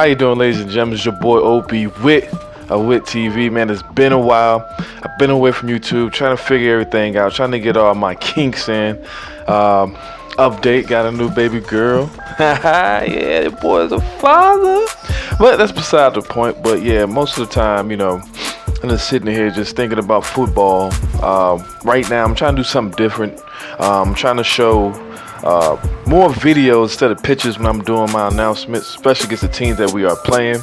How you doing, ladies and gentlemen? It's your boy Opie with WhitTv. Man, it's been a while. I've been away from YouTube, trying to figure everything out, trying to get all my kinks in. Update, got a new baby girl. Yeah, the boy's a father. But that's beside the point. But yeah, most of the time, I'm just sitting here just thinking about football. Right now, I'm trying to do something different. I'm trying to show more videos instead of pictures when I'm doing my announcements, especially against the teams that we are playing.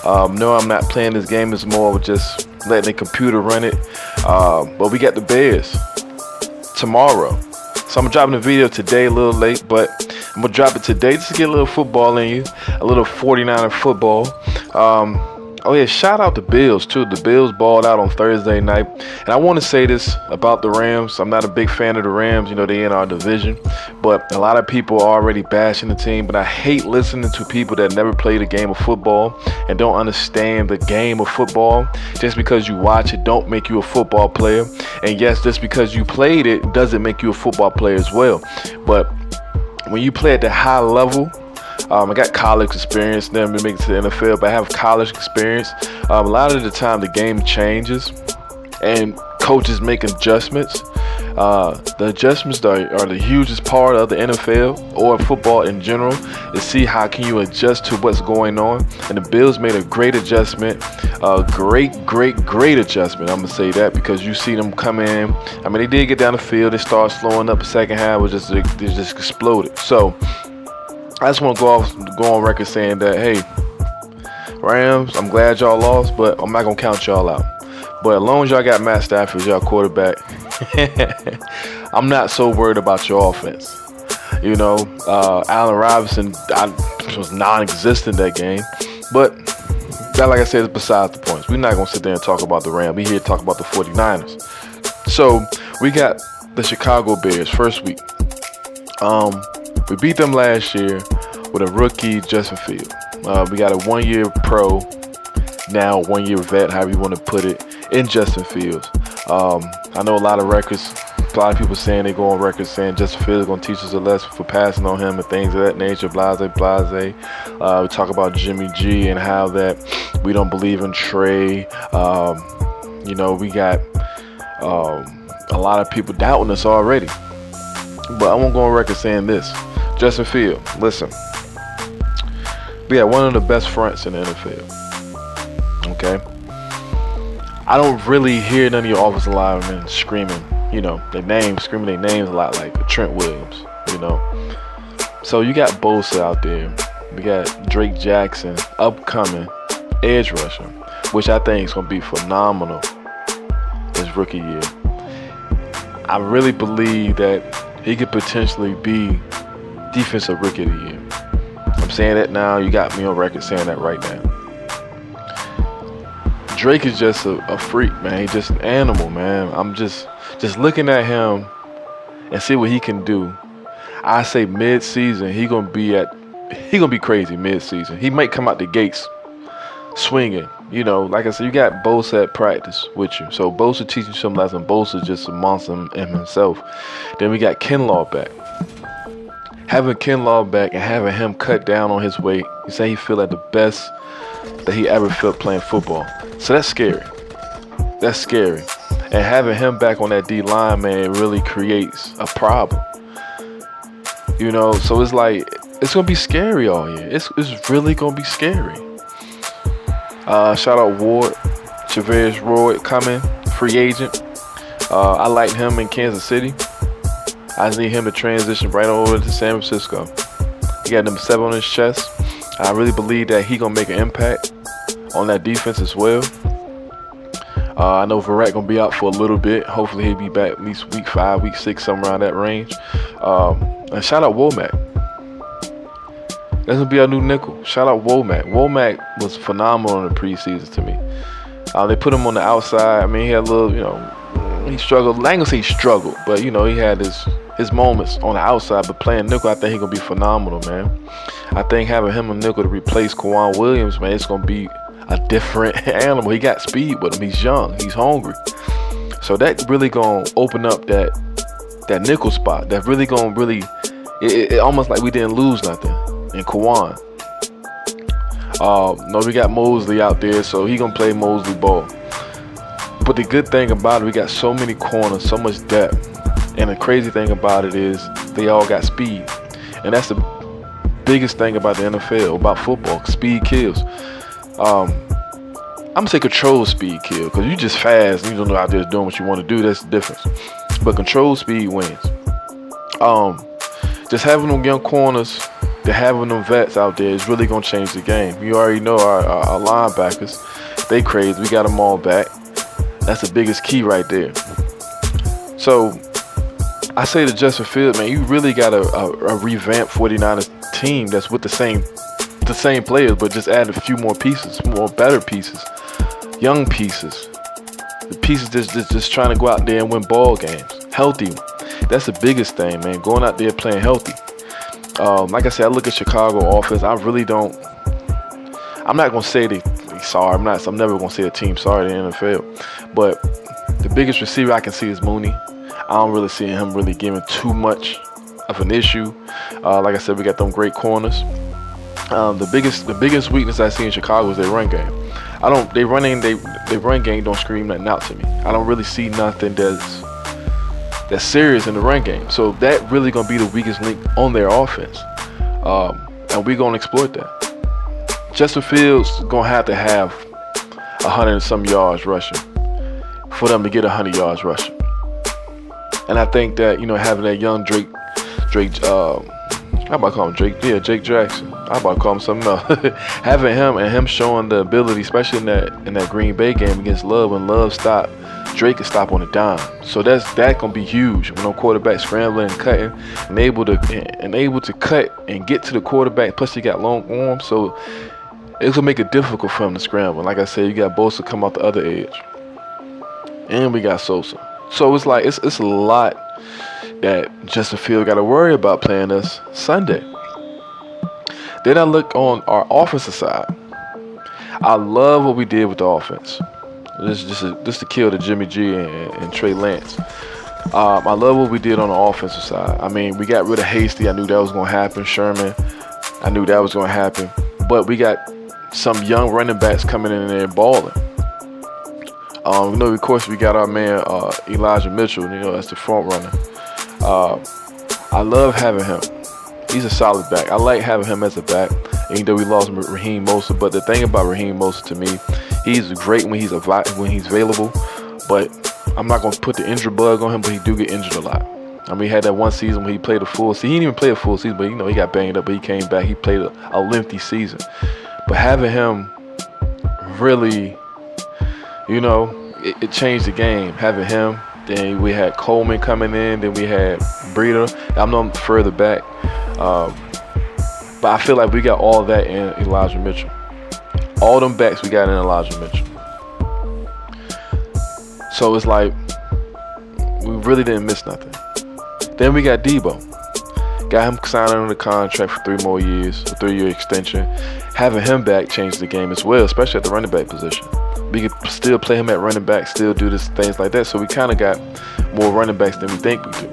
No, I'm not playing this game. It's more of just letting the computer run it. But we got the Bears tomorrow. So I'm dropping the video today, a little late, but I'm going to drop it today just to get a little football in you, a little 49er football. Oh yeah, shout out the Bills too. The Bills balled out on Thursday night. And I want to say this about the Rams. I'm not a big fan of the Rams. They in our division. But a lot of people are already bashing the team. But I hate listening to people that never played a game of football and don't understand the game of football. Just because you watch it don't make you a football player. And yes, just because you played it doesn't make you a football player as well. But when you play at the high level, I got college experience, never make it to the NFL, but I have college experience. A lot of the time the game changes and coaches make adjustments. The adjustments are the hugest part of the NFL or football in general, to see how can you adjust to what's going on. And the Bills made a great adjustment, great adjustment. I'm going to say that because you see them come in. I mean, they did get down the field. They started slowing up the second half. They just exploded. So I just want to go on record saying that, hey, Rams, I'm glad y'all lost, but I'm not going to count y'all out. But as long as y'all got Matt Stafford as y'all quarterback, I'm not so worried about your offense. Allen Robinson was non-existent that game. But that, like I said, is besides the points. We're not going to sit there and talk about the Rams. We're here to talk about the 49ers. So we got the Chicago Bears first week. We beat them last year with a rookie, Justin Fields. We got a one-year pro, now one-year vet, however you want to put it, in Justin Fields. I know a lot of people saying they go on record saying Justin Fields is going to teach us a lesson for passing on him and things of that nature, blase. We talk about Jimmy G and how that we don't believe in Trey. We got a lot of people doubting us already. But I won't go on record saying this. Justin Fields, listen. We had one of the best fronts in the NFL. Okay? I don't really hear none of your offensive linemen screaming, their names a lot like Trent Williams, So you got Bosa out there. We got Drake Jackson, upcoming edge rusher, which I think is going to be phenomenal his rookie year. I really believe that he could potentially be defensive rookie of the year. I'm saying that now. You got me on record saying that right now. Drake is just a freak, man. He's just an animal, man. I'm just looking at him and see what he can do. I say mid-season, he gonna be crazy mid-season. He might come out the gates swinging. Like I said, you got Bosa at practice with you. So Bosa teaching you some lesson. Bosa just a monster in himself. Then we got Kinlaw back. Having Kinlaw back and having him cut down on his weight, he say he feel like the best that he ever felt playing football. So that's scary. That's scary. And having him back on that D-line, man, really creates a problem. So it's like, it's going to be scary all year. It's really going to be scary. Shout out Ward, Chavez Roy coming, free agent. I like him in Kansas City. I just need him to transition right over to San Francisco. He got number 7 on his chest. I really believe that he gonna make an impact on that defense as well. I know Verrett gonna be out for a little bit. Hopefully he'll be back at least week 5, week 6, somewhere around that range. And shout out Womack. That's gonna be our new nickel. Shout out Womack. Womack was phenomenal in the preseason to me. They put him on the outside. I mean, he had a little, he struggled. I ain't gonna say he struggled, but he had his moments on the outside. But playing nickel, I think he's gonna be phenomenal, man. I think having him a nickel to replace Kwan Williams, man, it's gonna be a different animal. He got speed with him. He's young. He's hungry. So that really gonna open up that nickel spot. That really gonna it almost like we didn't lose nothing in Kwan. No, we got Mosley out there, so he gonna play Mosley ball. But the good thing about it, we got so many corners, so much depth. And the crazy thing about it is they all got speed. And that's the biggest thing about the NFL, about football. Speed kills. I'm gonna say control speed kill, because you just fast and you don't know out there doing what you want to do. That's the difference. But control speed wins. Just having them young corners, having them vets out there is really gonna change the game. You already know our linebackers, they crazy. We got them all back. That's the biggest key right there. So I say to Justin Fields, man, you really got a revamped 49ers team that's with the same players, but just add a few more pieces, more better pieces, young pieces, the pieces that's just trying to go out there and win ball games, healthy. That's the biggest thing, man. Going out there playing healthy. Like I said, I look at Chicago offense. I really don't. I'm not gonna say they sorry. I'm never gonna say a team sorry to the NFL. But the biggest receiver I can see is Mooney. I don't really see him really giving too much of an issue. Like I said, we got them great corners. The biggest weakness I see in Chicago is their run game. Their run game don't scream nothing out to me. I don't really see nothing that's serious in the run game. So that really gonna be the weakest link on their offense. And we're gonna exploit that. Justin Fields gonna have 100 and some yards rushing for them to get 100 yards rushing. And I think that, having that young Drake, how about call him Drake? Yeah, Jake Jackson. I about to call him something else. Having him showing the ability, especially in that Green Bay game against Love, when Love stopped, Drake could stop on a dime. So that gonna be huge. When no quarterback scrambling and cutting, and able to cut and get to the quarterback. Plus, he got long arms, so it's gonna make it difficult for him to scramble. Like I said, you got Bosa come out the other edge, and we got Sosa. So it's like it's a lot that Justin Fields got to worry about playing us Sunday. Then I look on our offensive side. I love what we did with the offense. This is to kill the Jimmy G and Trey Lance. I love what we did on the offensive side. I mean, we got rid of Hasty. I knew that was going to happen. Sherman, I knew that was going to happen. But we got some young running backs coming in there and balling. Of course, we got our man Elijah Mitchell. That's the front runner. I love having him. He's a solid back. I like having him as a back, even though we lost Raheem Mostert. But the thing about Raheem Mostert to me, he's great when he's available. But I'm not gonna put the injury bug on him. But he do get injured a lot. I mean, he had that one season when he played a full season. He didn't even play a full season, but he got banged up. But he came back. He played a lengthy season. But having him really, it changed the game. Having him. Then we had Coleman coming in. Then we had Breida. I'm not further back. But I feel like we got all that in Elijah Mitchell. All them backs we got in Elijah Mitchell. So it's like we really didn't miss nothing. Then we got Debo. Got him signed under the contract for 3 more years, a 3-year extension. Having him back changed the game as well, especially at the running back position. We could still play him at running back, still do this things like that. So we kind of got more running backs than we think we do.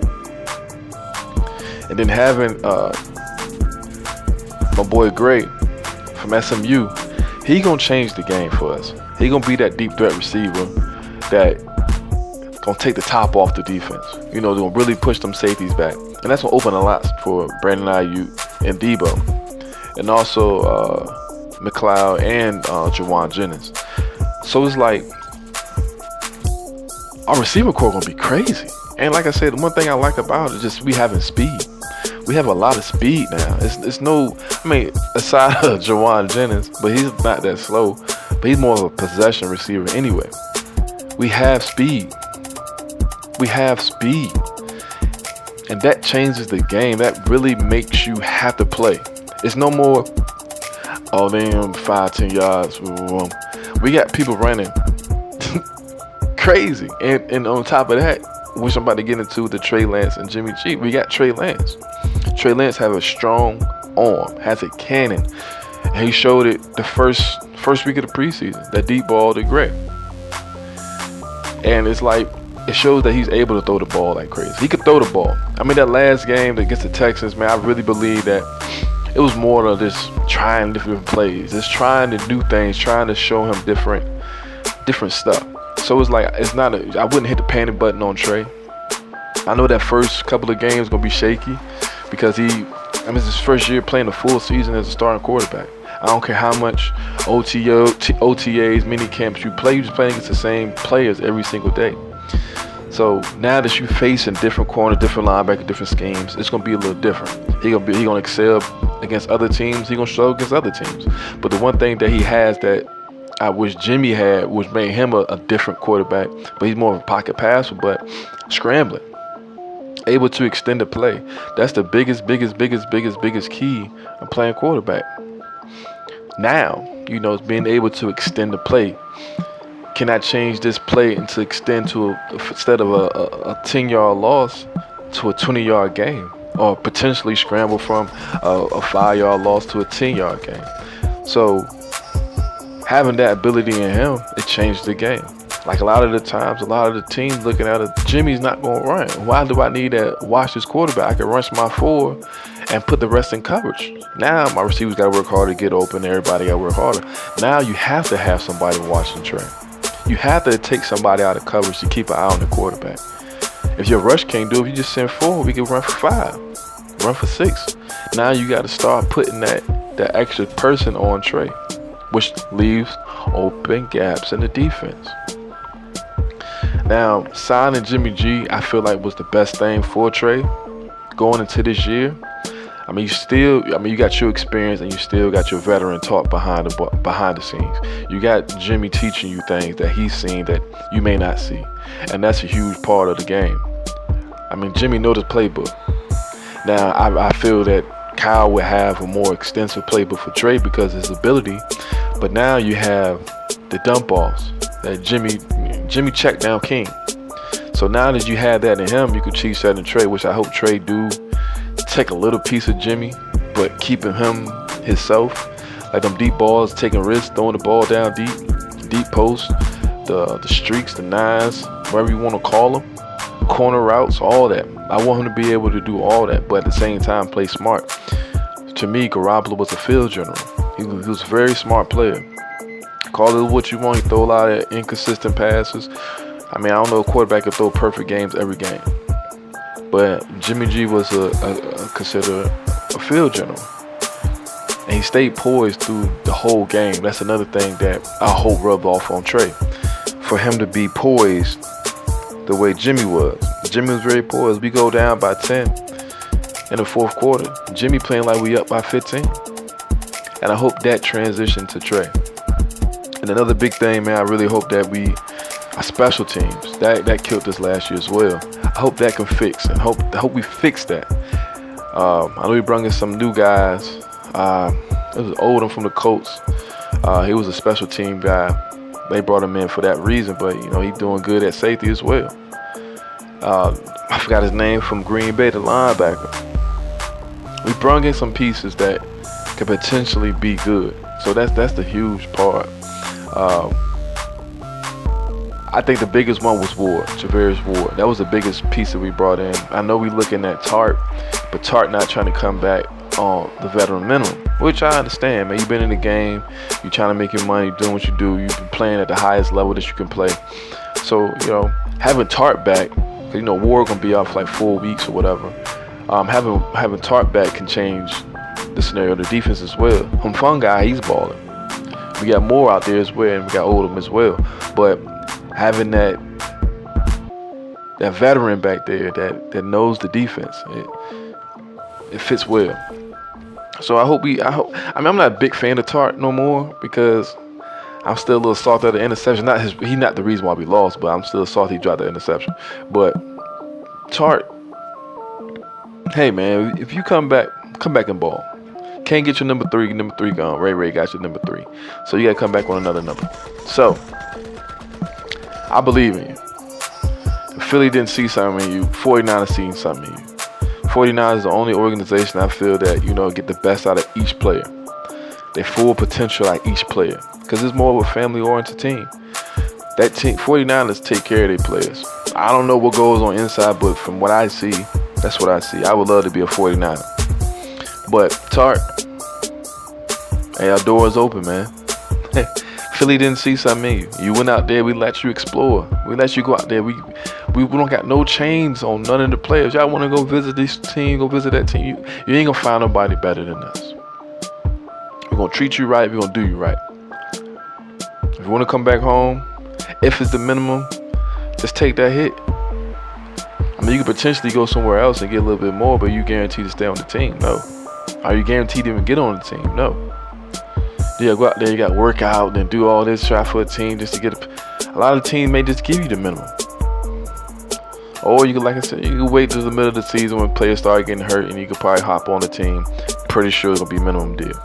And then having my boy Gray from SMU, he gonna change the game for us. He gonna be that deep threat receiver that gonna take the top off the defense. Gonna really push them safeties back, and that's gonna open a lot for Brandon Ayuk and Debo, and also McLeod and Jawan Jennings. So it's like our receiver core gonna be crazy. And like I said, the one thing I like about it is just we having speed. We have a lot of speed now. It's no, aside of Jawan Jennings, but he's not that slow. But he's more of a possession receiver anyway. We have speed. And that changes the game. That really makes you have to play. It's no more, oh, damn, 5-10 yards. We got people running crazy. And on top of that, which I'm about to get into, the Trey Lance and Jimmy G, we got Trey Lance. Trey Lance have a strong arm, has a cannon. And he showed it the first week of the preseason, that deep ball to Gray. And it's like, it shows that he's able to throw the ball like crazy. He could throw the ball. That last game against the Texans, man, I really believe that it was more of just trying different plays, just trying to do things, trying to show him different stuff. So it's like, I wouldn't hit the panic button on Trey. I know that first couple of games gonna be shaky because it's his first year playing the full season as a starting quarterback. I don't care how much OTAs, mini camps you play, you're just playing against the same players every single day. So now that you're facing different corners, different linebackers, different schemes, it's gonna be a little different. He gonna excel against other teams. He gonna struggle against other teams. But the one thing that he has that I wish Jimmy had, which made him a different quarterback, but he's more of a pocket passer, but scrambling, able to extend the play. That's the biggest key of playing quarterback. Now, it's being able to extend the play. Can I change this play and to extend to instead of a 10-yard loss to a 20-yard game, or potentially scramble from a 5-yard loss to a 10-yard game? So having that ability in him, it changed the game. Like a lot of the times, a lot of the teams looking at it, Jimmy's not going to run. Why do I need to watch this quarterback? I can rush my 4 and put the rest in coverage. Now my receivers got to work harder to get open. Everybody got to work harder. Now you have to have somebody watching Trey. You have to take somebody out of coverage to keep an eye on the quarterback. If your rush can't do it, you just send 4. We can run for 5, run for 6. Now you got to start putting that extra person on Trey, which leaves open gaps in the defense. Now, signing Jimmy G, I feel like was the best thing for Trey going into this year. You got your experience and you still got your veteran talk behind the scenes. You got Jimmy teaching you things that he's seen that you may not see, and that's a huge part of the game. Jimmy knows the playbook. Now, I feel that Kyle would have a more extensive playbook for Trey because of his ability, but now you have the dump offs that Jimmy checked down king. So now that you have that in him, you could teach that in Trey, which I hope Trey do take a little piece of Jimmy, but keeping him himself. Like them deep balls, taking risks, throwing the ball down deep post, the streaks, the nines, whatever you want to call them, corner routes, all that. I want him to be able to do all that, but at the same time play smart. To me, Garoppolo was a field general. He was a very smart player. Call it what you want. He throw a lot of inconsistent passes. I don't know a quarterback could throw perfect games every game. But Jimmy G was considered a field general. And he stayed poised through the whole game. That's another thing that I hope rubbed off on Trey. For him to be poised the way Jimmy was. Jimmy was very poised. We go down by 10 in the fourth quarter. Jimmy playing like we up by 15. And I hope that transition to Trey. And another big thing, man, I really hope that our special teams, that killed us last year as well. I hope that can fix, and I hope we fix that. I know we brought in some new guys. It was Oldham from the Colts. He was a special team guy. They brought him in for that reason, but he's doing good at safety as well. I forgot his name from Green Bay, the linebacker. We brought in some pieces that could potentially be good. So that's the huge part. I think the biggest one was Ward, Javarius Ward. That was the biggest piece that we brought in. I know we're looking at Tart, but Tart not trying to come back on the veteran minimum, which I understand, man. You've been in the game, you're trying to make your money, doing what you do. You've been playing at the highest level that you can play. So, having Tart back, because, Ward gonna be out for like 4 weeks or whatever. Having Tart back can change the scenario of the defense as well. Fun guy, he's balling. We got Moore out there as well, and we got Oldham as well. But having that veteran back there that knows the defense, it fits well. So I hope I'm not a big fan of Tart no more because I'm still a little salty at the interception. He's not the reason why we lost, but I'm still salty he dropped the interception. But Tart, hey man, if you come back and ball. Can't get your number three gone. Ray got your number 3. So you gotta come back on another number. So I believe in you. If Philly didn't see something in you, 49ers seen something in you. 49ers is the only organization I feel that, get the best out of each player. Their full potential out of each player. Because it's more of a family-oriented team. That team, 49ers take care of their players. I don't know what goes on inside, but from what I see, that's what I see. I would love to be a 49er. But Tart, Hey, our door is open, man. Philly didn't see something in you. You went out there, we let you explore. We let you go out there. We don't got no chains on none of the players. Y'all want to go visit this team, go visit that team. You ain't gonna find nobody better than us. We're gonna treat you right, we're gonna do you right. If you wanna come back home, if it's the minimum, just take that hit. I mean, you could potentially go somewhere else and get a little bit more, but you guaranteed to stay on the team? No. Are you guaranteed to even get on the team? No. Yeah, go out there, you got to work out and do all this, try for a team just to get a lot of teams may just give you the minimum. Or you could, like I said, you can wait till the middle of the season when players start getting hurt and you could probably hop on the team. Pretty sure it's going to be minimum deal.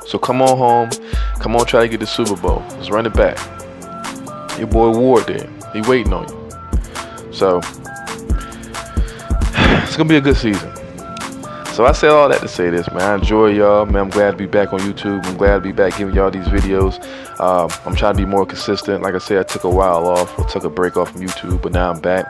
So come on home. Come on, try to get the Super Bowl. Let's run it back. Your boy Ward there. He waiting on you. So it's going to be a good season. So I said all that to say this, man. I enjoy y'all, man. I'm glad to be back on YouTube. I'm glad to be back giving y'all these videos. I'm trying to be more consistent. Like I said, I took a while off. I took a break off from YouTube, but now I'm back.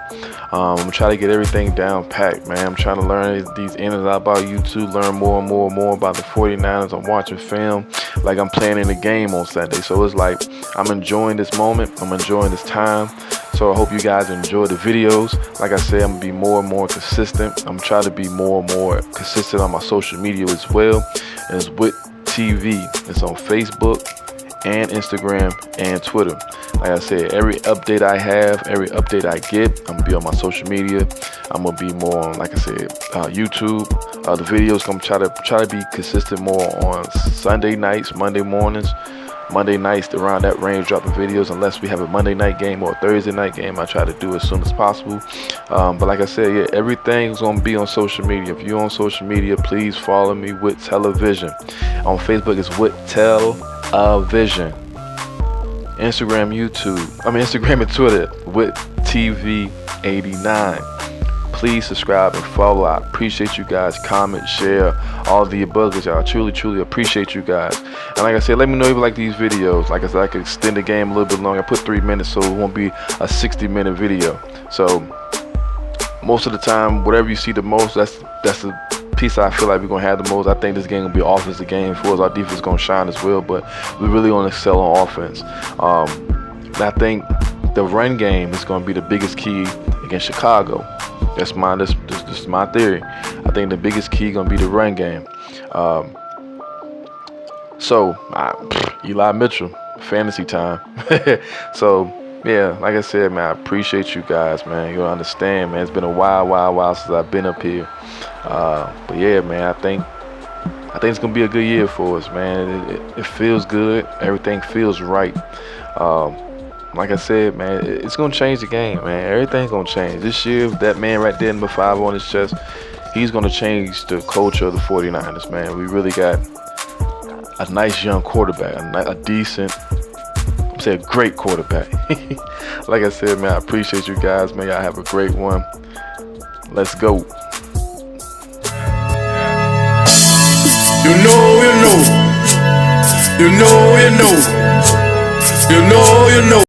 I'm trying to get everything down packed, man. I'm trying to learn these ins and outs about YouTube, learn more and more and more about the 49ers. I'm watching film like I'm playing in the game on Sunday. So it's like I'm enjoying this moment. I'm enjoying this time. So I hope you guys enjoy the videos. Like I said, I'm going to be more and more consistent. I'm trying to be more and more consistent on my social media as well. And it's WhitTv. It's on Facebook and Instagram and Twitter. Like I said, every update I have, every update I get, I'm going to be on my social media. I'm going to be more on, like I said, YouTube. The videos, I'm try to be consistent more on Sunday nights, Monday mornings. Monday nights around that range, dropping videos. Unless we have a Monday night game or a Thursday night game, I try to do it as soon as possible. But like I said, yeah, everything's gonna be on social media. If you're on social media, please follow me with Television. On Facebook, it's with Television. Instagram and Twitter, with TV89. Please subscribe and follow. I appreciate you guys. Comment, share, all the above. Y'all truly appreciate you guys. And like I said, let me know if you like these videos. Like I said, I could extend the game a little bit longer. I put 3 minutes, so it won't be a 60-minute video. So most of the time, whatever you see the most, that's the piece I feel like we're gonna have the most. I think this game gonna be offensive game for us. Our defense gonna shine as well, but we really gonna excel on offense. I think the run game is gonna be the biggest key against Chicago. This is my theory. I think the biggest key gonna be the run game. Eli Mitchell, fantasy time. So yeah, like I said, man, I appreciate you guys, man. You understand, man. It's been a while since I've been up here. But yeah, man, I think it's gonna be a good year for us, man. It feels good. Everything feels right. Like I said, man, it's gonna change the game, man. Everything's gonna change this year. That man right there, number 5 on his chest, he's gonna change the culture of the 49ers, man. We really got a nice young quarterback, a decent, I'm saying great quarterback. Like I said, man, I appreciate you guys, man. Y'all have a great one. Let's go. You know.